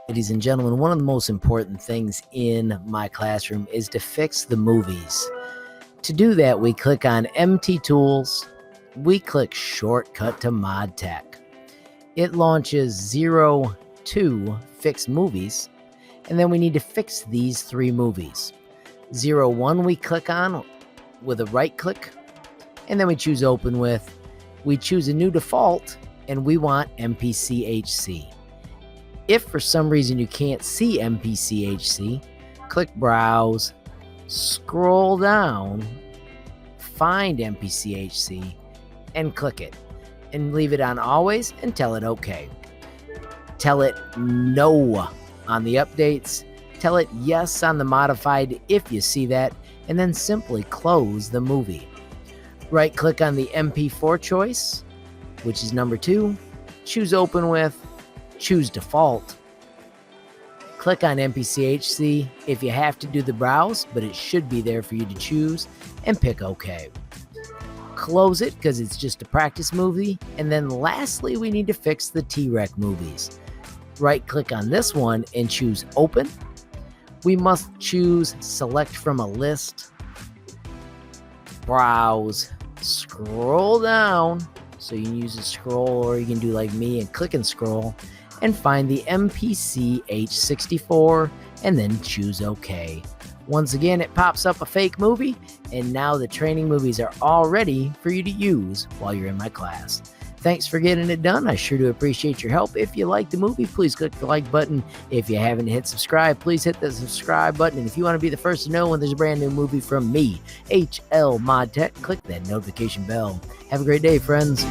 Ladies and gentlemen, one of the most important things in my classroom is to fix the movies. To do that, we click on MT Tools, we click Shortcut to ModTech. It launches 02 Fix Movies, and then we need to fix these 3 movies. 01 we click on with a right click, and then we choose Open With. We choose a new default, and we want MPC-HC. If for some reason you can't see MPC-HC, click Browse, scroll down, find MPC-HC, and click it. And leave it on Always and tell it OK. Tell it No on the updates. Tell it Yes on the modified if you see that, and then simply close the movie. Right-click on the MP4 choice, which is number 2. Choose Open With. Choose Default. Click on MPC-HC if you have to do the browse, but it should be there for you to choose, and pick OK. Close it because it's just a practice movie. And then lastly, we need to fix the T-Rec movies. Right-click on this one and choose Open. We must choose Select from a list. Browse. Scroll down. So you can use a scroll, or you can do like me and click and scroll, and find the MPC-H64 and then choose OK. Once again, it pops up a fake movie, and now the training movies are all ready for you to use while you're in my class. Thanks for getting it done. I sure do appreciate your help. If you like the movie, please click the like button. If you haven't hit subscribe, please hit the subscribe button. And if you want to be the first to know when there's a brand new movie from me, HLModTech, click that notification bell. Have a great day, friends.